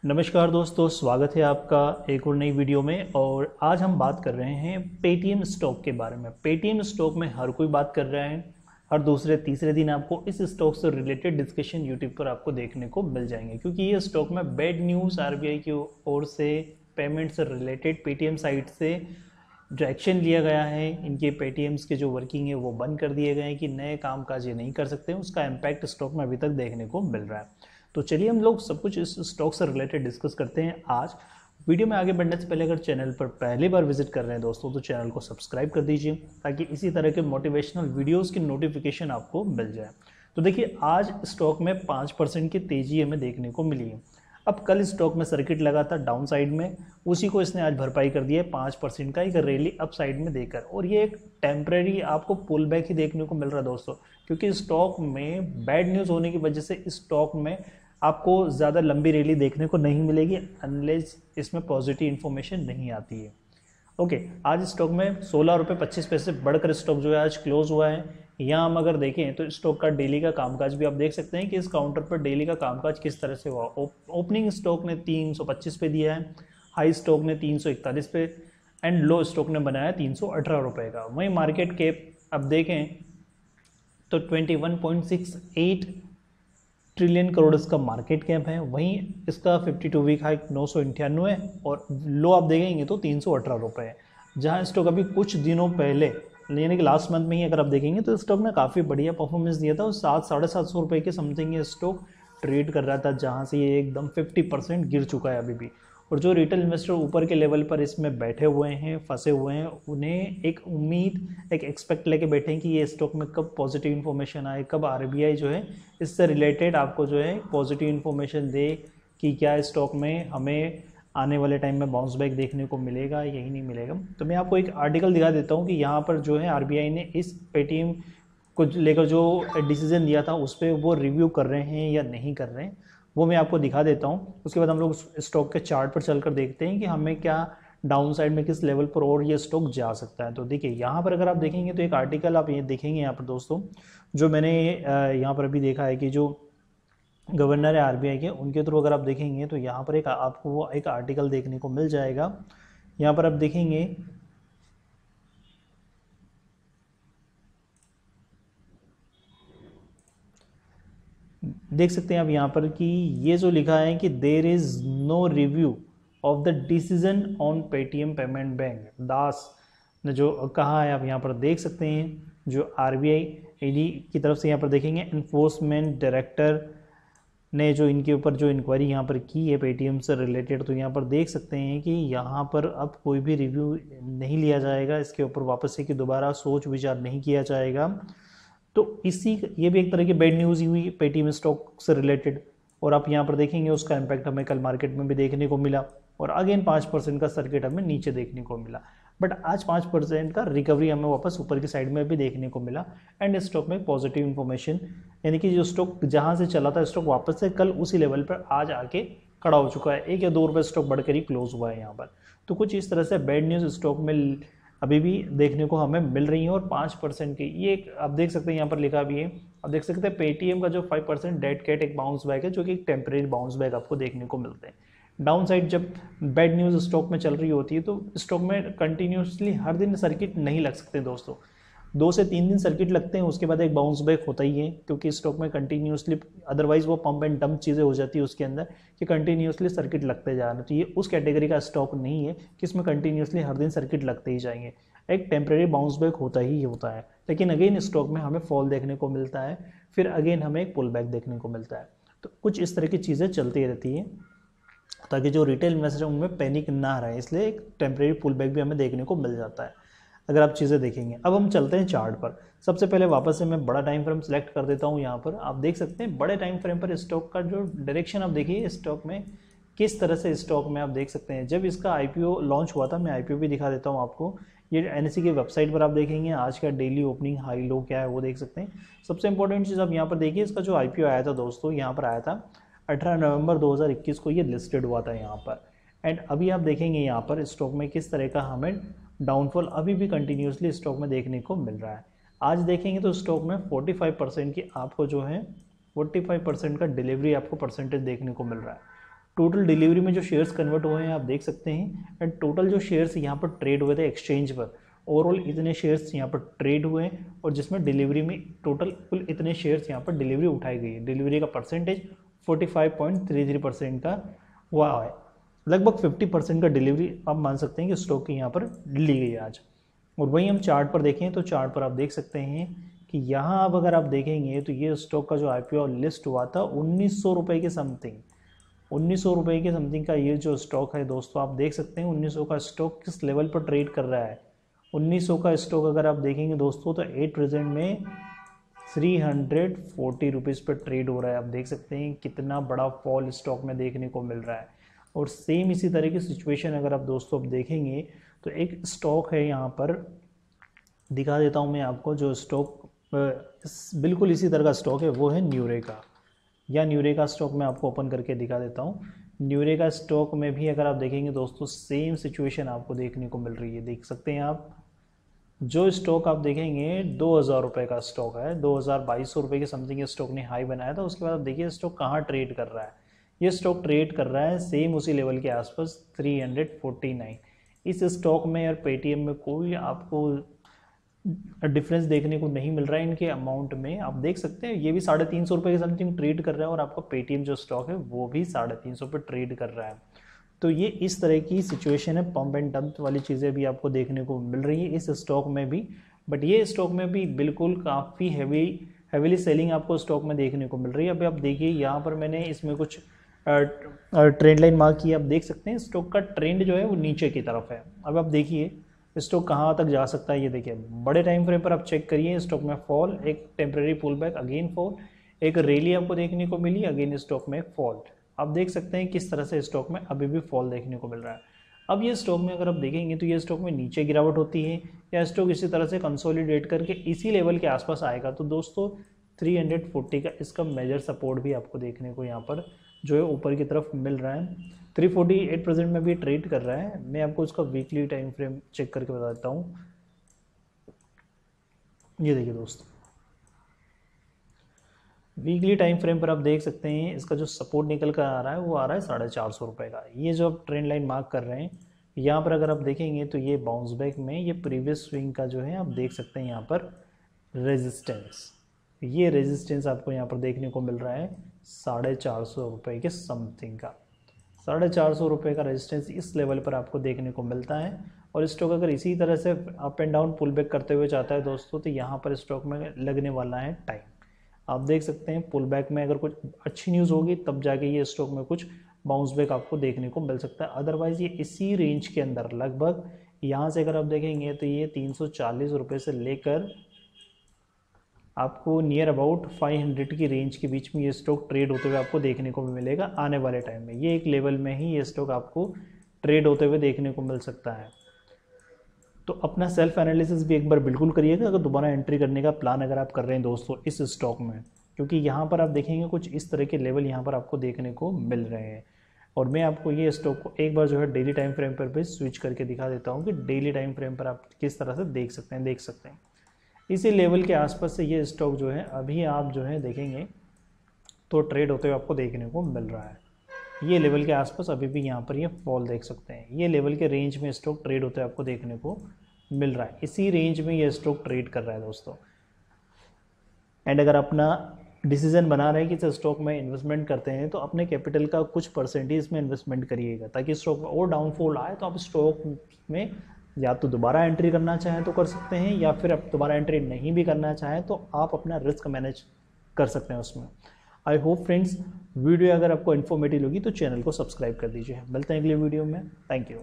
नमस्कार दोस्तों, स्वागत है आपका एक और नई वीडियो में। और आज हम बात कर रहे हैं पेटीएम स्टॉक के बारे में। पेटीएम स्टॉक में हर कोई बात कर रहा है। हर दूसरे तीसरे दिन आपको इस स्टॉक से रिलेटेड डिस्कशन यूट्यूब पर आपको देखने को मिल जाएंगे, क्योंकि ये स्टॉक में बैड न्यूज़ आरबीआई की ओर से पेमेंट से रिलेटेड पेटीएम साइट से जो एक्शन लिया गया है, इनके पेटीएम्स के जो वर्किंग है वो बंद कर दिए गए हैं कि नए कामकाज ये नहीं कर सकते, उसका इम्पैक्ट स्टॉक में अभी तक देखने को मिल रहा है। तो चलिए हम लोग सब कुछ इस स्टॉक से रिलेटेड डिस्कस करते हैं आज। वीडियो में आगे बढ़ने से पहले अगर चैनल पर पहली बार विजिट कर रहे हैं दोस्तों, तो चैनल को सब्सक्राइब कर दीजिए ताकि इसी तरह के मोटिवेशनल वीडियोस की नोटिफिकेशन आपको मिल जाए। तो देखिए, आज स्टॉक में 5% की तेजी हमें देखने को मिली है। अब कल स्टॉक में सर्किट लगा था डाउन साइड में, उसी को इसने आज भरपाई कर दिया है 5% का एक रैली अप साइड में देकर। और ये एक टेम्परेरी आपको पुल बैक ही देखने को मिल रहा है दोस्तों, क्योंकि स्टॉक में बैड न्यूज़ होने की वजह से स्टॉक में आपको ज़्यादा लंबी रैली देखने को नहीं मिलेगी अनलेस इसमें पॉजिटिव इन्फॉर्मेशन नहीं आती है। ओके, आज स्टॉक में 16 रुपये 25 पैसे बढ़कर स्टॉक जो है आज क्लोज हुआ है। यहाँ हम अगर देखें तो स्टॉक का डेली का कामकाज भी आप देख सकते हैं कि इस काउंटर पर डेली का कामकाज किस तरह से हुआ। ओपनिंग स्टॉक ने 325 पे दिया है, हाई स्टॉक ने 341 पे एंड लो स्टॉक ने बनाया 318 रुपये का। वहीं मार्केट कैप अब देखें तो 21.68 ट्रिलियन करोड़ इसका मार्केट कैप है। वहीं इसका 52 वीक हाई 998 और लो आप देखेंगे तो 318 रुपये है। जहाँ स्टॉक अभी कुछ दिनों पहले यानी कि लास्ट मंथ में ही अगर आप देखेंगे तो स्टॉक ने काफ़ी बढ़िया परफॉर्मेंस दिया था और 700-750 रुपये के समथिंग ये स्टॉक ट्रेड कर रहा था, जहाँ से ये एकदम 50% गिर चुका है अभी भी। और जो रिटेल इन्वेस्टर ऊपर के लेवल पर इसमें बैठे हुए हैं, फंसे हुए हैं, उन्हें एक उम्मीद एक एक्सपेक्ट लेके बैठे हैं कि ये स्टॉक में कब पॉजिटिव इन्फॉर्मेशन आए, कब आरबीआई जो है इससे रिलेटेड आपको जो है पॉजिटिव इन्फॉर्मेशन दे कि क्या स्टॉक में हमें आने वाले टाइम में बाउंस बैक देखने को मिलेगा, यही नहीं मिलेगा। तो मैं आपको एक आर्टिकल दिखा देता हूँ कि यहाँ पर जो है आरबीआई ने इस पेटीएम को लेकर जो डिसीजन दिया था उस पर वो रिव्यू कर रहे हैं या नहीं कर रहे हैं, वो मैं आपको दिखा देता हूँ। उसके बाद हम लोग स्टॉक के चार्ट पर चलकर देखते हैं कि हमें क्या डाउन साइड में किस लेवल पर और ये स्टॉक जा सकता है। तो देखिए, यहाँ पर अगर आप देखेंगे तो एक आर्टिकल आप ये देखेंगे यहाँ पर दोस्तों, जो मैंने यहाँ पर अभी देखा है कि जो गवर्नर है आरबीआई के, उनके थ्रू अगर आप देखेंगे तो यहाँ पर एक आपको वो एक आर्टिकल देखने को मिल जाएगा। यहाँ पर आप देखेंगे देख सकते हैं आप यहाँ पर कि ये जो लिखा है कि there is no review of the decision on Paytm payment bank, Das ने जो कहा है आप यहाँ पर देख सकते हैं। जो आरबीआई ईडी की तरफ से यहाँ पर देखेंगे एनफोर्समेंट डायरेक्टर ने जो इनके ऊपर जो इंक्वायरी यहाँ पर की है पेटीएम से रिलेटेड, तो यहाँ पर देख सकते हैं कि यहाँ पर अब कोई भी रिव्यू नहीं लिया जाएगा, इसके ऊपर वापस से कि दोबारा सोच विचार नहीं किया जाएगा। तो ये भी एक तरह की बैड न्यूज़ ही हुई पेटीएम स्टॉक से रिलेटेड। और आप यहाँ पर देखेंगे उसका इम्पैक्ट हमें कल मार्केट में भी देखने को मिला और अगेन 5% का सर्किट हमें नीचे देखने को मिला। बट आज 5% का रिकवरी हमें वापस ऊपर की साइड में भी देखने को मिला एंड स्टॉक में पॉजिटिव इन्फॉर्मेशन, यानी कि जो स्टॉक जहाँ से चला था स्टॉक वापस से कल उसी लेवल पर आज आके खड़ा हो चुका है। 1 या 2 रुपये स्टॉक बढ़कर ही क्लोज हुआ है यहाँ पर। तो कुछ इस तरह से बैड न्यूज़ स्टॉक में अभी भी देखने को हमें मिल रही है। और 5% की ये एक आप देख सकते हैं यहाँ पर लिखा भी है, आप देख सकते हैं पेटीएम का जो 5% डेड कैट एक बाउंस बैक है, जो कि एक टेम्परेरी बाउंस बैक आपको देखने को मिलते हैं। डाउन साइड जब बैड न्यूज़ स्टॉक में चल रही होती है तो स्टॉक में कंटिन्यूसली हर दिन सर्किट नहीं लग सकते दोस्तों, 2 से 3 दिन सर्किट लगते हैं, उसके बाद एक बाउंस बैक होता ही है, क्योंकि स्टॉक में कंटिन्यूसली अदरवाइज वो पंप एंड डंप चीज़ें हो जाती है उसके अंदर कि कंटिन्यूसली सर्किट लगते जा रहे हैं। तो ये उस कैटेगरी का स्टॉक नहीं है कि इसमें कंटिन्यूसली हर दिन सर्किट लगते ही जाएंगे, एक टेम्परेरी बाउंस बैक होता ही होता है। लेकिन अगेन स्टॉक में हमें फॉल देखने को मिलता है, फिर अगेन हमें एक पुल बैक देखने को मिलता है। तो कुछ इस तरह की चीज़ें चलती रहती हैं ताकि जो रिटेल इन्वेस्टर है उनमें पैनिक ना रहे, इसलिए एक टेम्परेरी पुल बैक भी हमें देखने को मिल जाता है अगर आप चीज़ें देखेंगे। अब हम चलते हैं चार्ट पर। सबसे पहले वापस से मैं बड़ा टाइम फ्रेम सेलेक्ट कर देता हूँ। यहाँ पर आप देख सकते हैं बड़े टाइम फ्रेम पर स्टॉक का जो डायरेक्शन आप देखिए स्टॉक में किस तरह से स्टॉक में आप देख सकते हैं। जब इसका आईपीओ लॉन्च हुआ था, मैं आईपीओ भी दिखा देता हूँ आपको, ये एनएसई की वेबसाइट पर आप देखेंगे आज का डेली ओपनिंग हाई लो क्या है वो देख सकते हैं। सबसे इंपॉर्टेंट चीज़ आप यहाँ पर देखिए, इसका जो आईपीओ आया था दोस्तों, यहाँ पर आया था 18 नवंबर 2021 को ये लिस्टेड हुआ था यहाँ पर। एंड अभी आप देखेंगे यहाँ पर स्टॉक में किस तरह का हमें डाउनफॉल अभी भी कंटिन्यूसली स्टॉक में देखने को मिल रहा है। आज देखेंगे तो स्टॉक में 45% की आपको जो है 45% का डिलीवरी आपको परसेंटेज देखने को मिल रहा है। टोटल डिलीवरी में जो शेयर्स कन्वर्ट हुए हैं आप देख सकते हैं, एंड टोटल जो शेयर्स यहाँ पर ट्रेड हुए थे एक्सचेंज पर, ओवरऑल इतने शेयर्स यहाँ पर ट्रेड हुए और जिसमें डिलीवरी में टोटल कुल इतने शेयर्स यहाँ पर डिलीवरी उठाई गई है। डिलीवरी का परसेंटेज 45.33% का हुआ है। लगभग 50% का डिलीवरी आप मान सकते हैं कि स्टॉक की यहाँ पर ली गई है आज। और वहीं हम चार्ट पर देखें तो चार्ट पर आप देख सकते हैं कि यहाँ अब अगर आप देखेंगे तो ये स्टॉक का जो IPO लिस्ट हुआ था 1900 रुपये के समथिंग, 1900 रुपये के समथिंग का ये जो स्टॉक है दोस्तों, आप देख सकते हैं 1900 का स्टॉक किस लेवल पर ट्रेड कर रहा है। 1900 का स्टॉक अगर आप देखेंगे दोस्तों तो एट प्रेजेंट में 340 रुपीज़ पर ट्रेड हो रहा है। आप देख सकते हैं कितना बड़ा फॉल स्टॉक में देखने को मिल रहा है। और सेम इसी तरह की सिचुएशन अगर आप दोस्तों अब देखेंगे तो एक स्टॉक है, यहाँ पर दिखा देता हूँ मैं आपको, जो स्टॉक बिल्कुल इसी तरह का स्टॉक है वो है न्यूरेका। या न्यूरेका स्टॉक मैं आपको ओपन करके दिखा देता हूँ। न्यूरेका स्टॉक में भी अगर आप देखेंगे दोस्तों सेम सिचुएशन आपको देखने को मिल रही है। देख सकते हैं आप, जो स्टॉक आप देखेंगे 2000 रुपये का स्टॉक है, 2200 रुपये के समथिंग स्टॉक ने हाई बनाया था। उसके बाद आप देखिए स्टॉक कहाँ ट्रेड कर रहा है। ये स्टॉक ट्रेड कर रहा है सेम उसी लेवल के आसपास 349। इस स्टॉक में और पेटीएम में कोई आपको डिफरेंस देखने को नहीं मिल रहा है इनके अमाउंट में। आप देख सकते हैं ये भी 350 रुपये के समथिंग ट्रेड कर रहा है और आपका पेटीएम जो स्टॉक है वो भी 350 पे ट्रेड कर रहा है। तो ये इस तरह की सिचुएशन है, पंप एंड डंप वाली चीज़ें भी आपको देखने को मिल रही है इस स्टॉक में भी। बट ये स्टॉक में भी बिल्कुल काफ़ी हैवीली सेलिंग आपको स्टॉक में देखने को मिल रही है। अभी आप देखिए यहाँ पर मैंने इसमें कुछ ट्रेंड लाइन मार्क की, आप देख सकते हैं स्टॉक का ट्रेंड जो है वो नीचे की तरफ है। अब आप देखिए स्टॉक कहाँ तक जा सकता है, ये देखिए बड़े टाइम फ्रेम पर आप चेक करिए स्टॉक में फॉल, एक temporary pull back, again fall, एक रैली आपको देखने को मिली, अगेन स्टॉक में फॉल। आप देख सकते हैं किस तरह से स्टॉक में अभी भी फॉल देखने को मिल रहा है। अब ये स्टॉक में अगर आप देखेंगे तो ये स्टॉक में नीचे गिरावट होती है या स्टॉक इसी तरह से कंसोलिडेट करके इसी लेवल के आसपास आएगा तो दोस्तों 340 का इसका मेजर सपोर्ट भी आपको देखने को यहाँ पर जो है ऊपर की तरफ मिल रहा है। 348 प्रेजेंट में भी ट्रेड कर रहा है। मैं आपको इसका वीकली टाइम फ्रेम चेक करके बता देता हूँ। ये देखिए दोस्तों, वीकली टाइम फ्रेम पर आप देख सकते हैं इसका जो सपोर्ट निकल कर आ रहा है वो आ रहा है 450 रुपये का। ये जो आप ट्रेंड लाइन मार्क कर रहे हैं यहाँ पर अगर आप देखेंगे तो ये बाउंस बैक में ये प्रीवियस स्विंग का जो है आप देख सकते हैं यहाँ पर रेजिस्टेंस, ये रेजिस्टेंस आपको यहाँ पर देखने को मिल रहा है 450 रुपये के समथिंग का। 450 रुपये का रेजिस्टेंस इस लेवल पर आपको देखने को मिलता है। और स्टॉक अगर इसी तरह से up and down pull back करते हुए जाता है दोस्तों तो यहाँ पर स्टॉक में लगने वाला है टाइम। आप देख सकते हैं पुल बैक में अगर कुछ अच्छी न्यूज़ होगी तब जाके ये स्टॉक में कुछ बाउंस बैक आपको देखने को मिल सकता है। अदरवाइज ये इसी रेंज के अंदर लगभग यहाँ से अगर आप देखेंगे तो ये 340 रुपये से लेकर आपको नियर अबाउट 500 की रेंज के बीच में ये स्टॉक ट्रेड होते हुए आपको देखने को मिलेगा आने वाले टाइम में। ये एक लेवल में ही ये स्टॉक आपको ट्रेड होते हुए देखने को मिल सकता है। तो अपना सेल्फ एनालिसिस भी एक बार बिल्कुल करिएगा अगर दोबारा एंट्री करने का प्लान अगर आप कर रहे हैं दोस्तों इस स्टॉक में, क्योंकि यहाँ पर आप देखेंगे कुछ इस तरह के लेवल यहाँ पर आपको देखने को मिल रहे हैं। और मैं आपको ये स्टॉक को एक बार जो है डेली टाइम फ्रेम पर भी स्विच करके दिखा देता हूँ कि डेली टाइम फ्रेम पर आप किस तरह से देख सकते हैं इसी लेवल के आसपास से ये स्टॉक जो है अभी आप जो है देखेंगे तो ट्रेड होते हुए आपको देखने को मिल रहा है। ये लेवल के आसपास अभी भी यहाँ पर ये फॉल देख सकते हैं। ये लेवल के रेंज में स्टॉक ट्रेड होते हुए आपको देखने को मिल रहा है। इसी रेंज में ये स्टॉक ट्रेड कर रहा है दोस्तों। एंड अगर अपना डिसीजन बना रहे हैं कि इस स्टॉक में इन्वेस्टमेंट करते हैं तो अपने कैपिटल का कुछ परसेंटेज में इन्वेस्टमेंट करिएगा ताकि स्टॉक में और डाउनफॉल आए तो आप स्टॉक में या तो दोबारा एंट्री करना चाहें तो कर सकते हैं या फिर आप दोबारा एंट्री नहीं भी करना चाहें तो आप अपना रिस्क मैनेज कर सकते हैं उसमें। आई होप फ्रेंड्स वीडियो अगर आपको इन्फॉर्मेटिव लगी तो चैनल को सब्सक्राइब कर दीजिए। मिलते हैं अगले वीडियो में। Thank you.